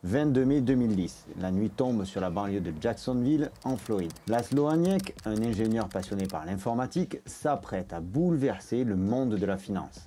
22 mai 2010, la nuit tombe sur la banlieue de Jacksonville, en Floride. Laszlo Haniek, un ingénieur passionné par l'informatique, s'apprête à bouleverser le monde de la finance.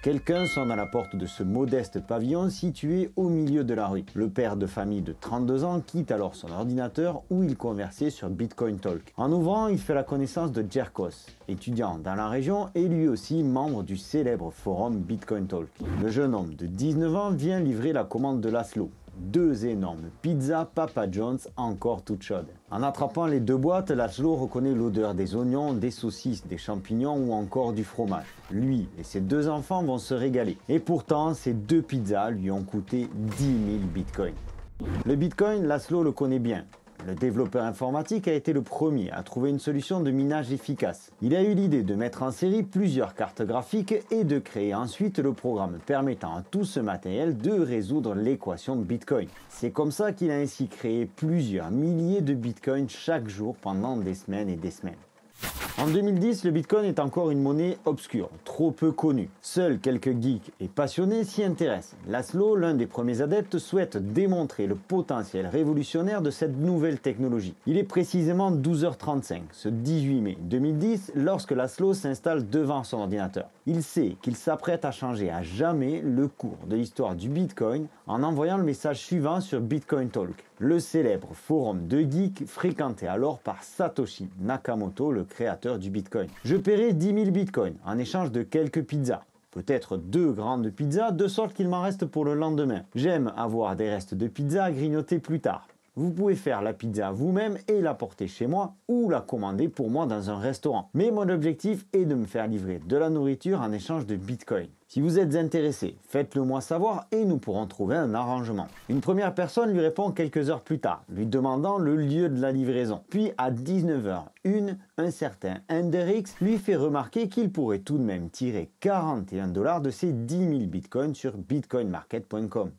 Quelqu'un sonne à la porte de ce modeste pavillon situé au milieu de la rue. Le père de famille de 32 ans quitte alors son ordinateur où il conversait sur Bitcoin Talk. En ouvrant, il fait la connaissance de Jerkos, étudiant dans la région et lui aussi membre du célèbre forum Bitcoin Talk. Le jeune homme de 19 ans vient livrer la commande de Laszlo. 2 énormes pizzas Papa John's encore toutes chaudes. En attrapant les 2 boîtes, Laszlo reconnaît l'odeur des oignons, des saucisses, des champignons ou encore du fromage. Lui et ses 2 enfants vont se régaler. Et pourtant, ces 2 pizzas lui ont coûté 10 000 bitcoins. Le bitcoin, Laszlo le connaît bien. Le développeur informatique a été le premier à trouver une solution de minage efficace. Il a eu l'idée de mettre en série plusieurs cartes graphiques et de créer ensuite le programme permettant à tout ce matériel de résoudre l'équation de Bitcoin. C'est comme ça qu'il a ainsi créé plusieurs milliers de Bitcoins chaque jour pendant des semaines et des semaines. En 2010, le Bitcoin est encore une monnaie obscure, trop peu connue. Seuls quelques geeks et passionnés s'y intéressent. Laszlo, l'un des premiers adeptes, souhaite démontrer le potentiel révolutionnaire de cette nouvelle technologie. Il est précisément 12h35, ce 18 mai 2010, lorsque Laszlo s'installe devant son ordinateur. Il sait qu'il s'apprête à changer à jamais le cours de l'histoire du Bitcoin en envoyant le message suivant sur Bitcoin Talk, le célèbre forum de geeks fréquenté alors par Satoshi Nakamoto, le créateur du Bitcoin. Je paierai 10 000 bitcoins en échange de quelques pizzas. Peut-être 2 grandes pizzas, de sorte qu'il m'en reste pour le lendemain. J'aime avoir des restes de pizza à grignoter plus tard. Vous pouvez faire la pizza vous-même et la porter chez moi ou la commander pour moi dans un restaurant. Mais mon objectif est de me faire livrer de la nourriture en échange de Bitcoin. Si vous êtes intéressé, faites-le moi savoir et nous pourrons trouver un arrangement. Une première personne lui répond quelques heures plus tard, lui demandant le lieu de la livraison. Puis à 19h01, un certain Hendrix lui fait remarquer qu'il pourrait tout de même tirer 41 $ de ses 10 000 bitcoins sur bitcoinmarket.com.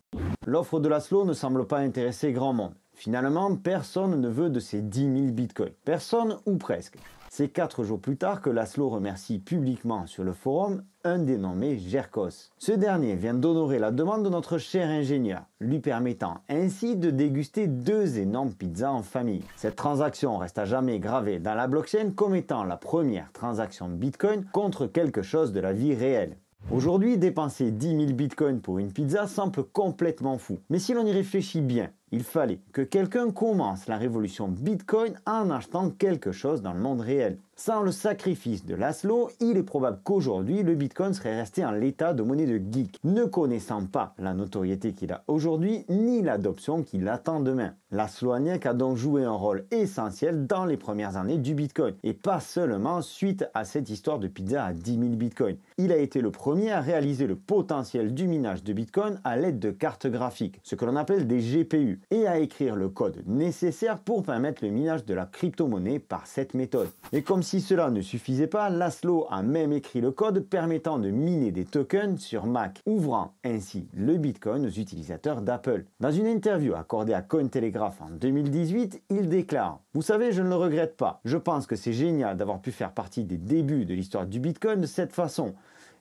L'offre de Laszlo ne semble pas intéresser grand monde. Finalement, personne ne veut de ces 10 000 bitcoins. Personne ou presque. C'est 4 jours plus tard que Laszlo remercie publiquement sur le forum un dénommé Jerkos. Ce dernier vient d'honorer la demande de notre cher ingénieur, lui permettant ainsi de déguster 2 énormes pizzas en famille. Cette transaction reste à jamais gravée dans la blockchain comme étant la première transaction Bitcoin contre quelque chose de la vie réelle. Aujourd'hui, dépenser 10 000 bitcoins pour une pizza semble complètement fou. Mais si l'on y réfléchit bien, il fallait que quelqu'un commence la révolution Bitcoin en achetant quelque chose dans le monde réel. Sans le sacrifice de Laszlo, il est probable qu'aujourd'hui, le Bitcoin serait resté en l'état de monnaie de geek, ne connaissant pas la notoriété qu'il a aujourd'hui, ni l'adoption qu'il attend demain. Laszlo Haniek a donc joué un rôle essentiel dans les premières années du Bitcoin, et pas seulement suite à cette histoire de pizza à 10 000 Bitcoins. Il a été le premier à réaliser le potentiel du minage de Bitcoin à l'aide de cartes graphiques, ce que l'on appelle des GPU, et à écrire le code nécessaire pour permettre le minage de la crypto-monnaie par cette méthode. Et comme si cela ne suffisait pas, Laszlo a même écrit le code permettant de miner des tokens sur Mac, ouvrant ainsi le Bitcoin aux utilisateurs d'Apple. Dans une interview accordée à Cointelegraph en 2018, il déclare « Vous savez, je ne le regrette pas. Je pense que c'est génial d'avoir pu faire partie des débuts de l'histoire du Bitcoin de cette façon.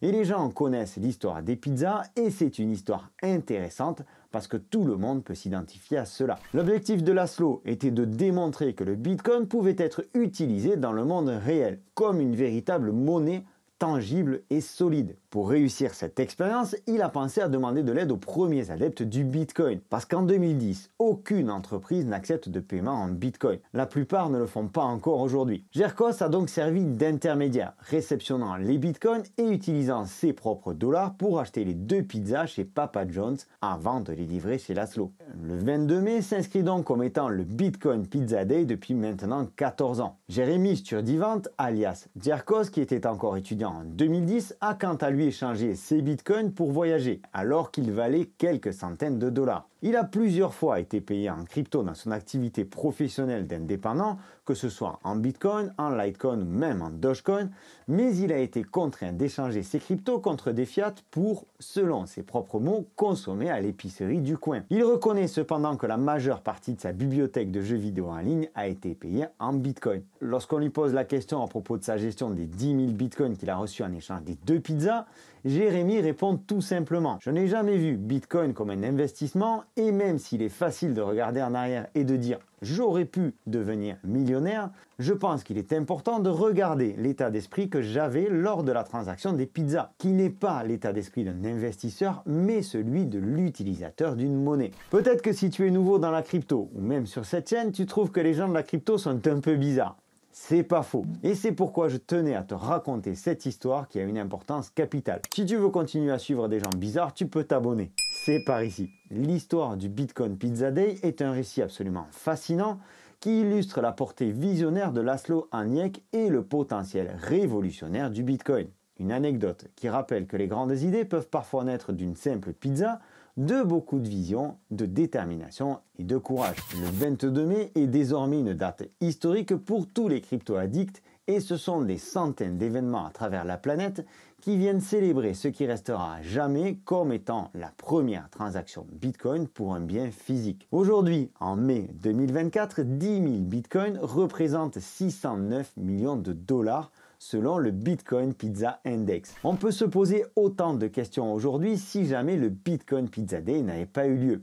Et les gens connaissent l'histoire des pizzas et c'est une histoire intéressante parce que tout le monde peut s'identifier à cela. » L'objectif de Laszlo était de démontrer que le Bitcoin pouvait être utilisé dans le monde réel, comme une véritable monnaie tangible et solide. Pour réussir cette expérience, il a pensé à demander de l'aide aux premiers adeptes du Bitcoin. Parce qu'en 2010, aucune entreprise n'accepte de paiement en Bitcoin. La plupart ne le font pas encore aujourd'hui. Jerkos a donc servi d'intermédiaire, réceptionnant les Bitcoins et utilisant ses propres dollars pour acheter les 2 pizzas chez Papa John's avant de les livrer chez Laszlo. Le 22 mai s'inscrit donc comme étant le Bitcoin Pizza Day depuis maintenant 14 ans. Jérémy Sturdivant, alias Jerkos, qui était encore étudiant en 2010, a quant à lui échangé ses bitcoins pour voyager, alors qu'il valait quelques centaines de dollars. Il a plusieurs fois été payé en crypto dans son activité professionnelle d'indépendant, que ce soit en Bitcoin, en Litecoin ou même en Dogecoin, mais il a été contraint d'échanger ses cryptos contre des fiat pour, selon ses propres mots, consommer à l'épicerie du coin. Il reconnaît cependant que la majeure partie de sa bibliothèque de jeux vidéo en ligne a été payée en Bitcoin. Lorsqu'on lui pose la question à propos de sa gestion des 10 000 Bitcoins qu'il a reçus en échange des 2 pizzas, Jérémy répond tout simplement: je n'ai jamais vu Bitcoin comme un investissement, et même s'il est facile de regarder en arrière et de dire j'aurais pu devenir millionnaire, je pense qu'il est important de regarder l'état d'esprit que j'avais lors de la transaction des pizzas, qui n'est pas l'état d'esprit d'un investisseur, mais celui de l'utilisateur d'une monnaie. Peut-être que si tu es nouveau dans la crypto, ou même sur cette chaîne, tu trouves que les gens de la crypto sont un peu bizarres. C'est pas faux. Et c'est pourquoi je tenais à te raconter cette histoire qui a une importance capitale. Si tu veux continuer à suivre des gens bizarres, tu peux t'abonner. C'est par ici. L'histoire du Bitcoin Pizza Day est un récit absolument fascinant qui illustre la portée visionnaire de Laszlo Haniek et le potentiel révolutionnaire du Bitcoin. Une anecdote qui rappelle que les grandes idées peuvent parfois naître d'une simple pizza, de beaucoup de vision, de détermination et de courage. Le 22 mai est désormais une date historique pour tous les crypto-addicts, et ce sont des centaines d'événements à travers la planète qui viennent célébrer ce qui restera à jamais comme étant la première transaction Bitcoin pour un bien physique. Aujourd'hui, en mai 2024, 10 000 Bitcoins représentent 609 millions de dollars selon le Bitcoin Pizza Index. On peut se poser autant de questions aujourd'hui si jamais le Bitcoin Pizza Day n'avait pas eu lieu.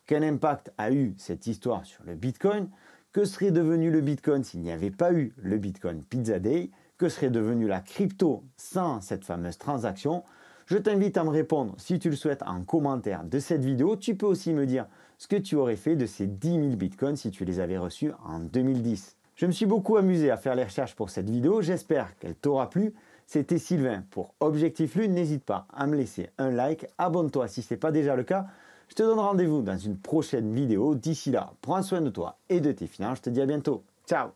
Quel impact a eu cette histoire sur le Bitcoin? Que serait devenu le Bitcoin s'il n'y avait pas eu le Bitcoin Pizza Day? Que serait devenue la crypto sans cette fameuse transaction? Je t'invite à me répondre si tu le souhaites en commentaire de cette vidéo. Tu peux aussi me dire ce que tu aurais fait de ces 10 000 Bitcoins si tu les avais reçus en 2010. Je me suis beaucoup amusé à faire les recherches pour cette vidéo, j'espère qu'elle t'aura plu. C'était Sylvain pour Objectif Lune, n'hésite pas à me laisser un like, abonne-toi si ce n'est pas déjà le cas. Je te donne rendez-vous dans une prochaine vidéo, d'ici là, prends soin de toi et de tes finances, je te dis à bientôt, ciao!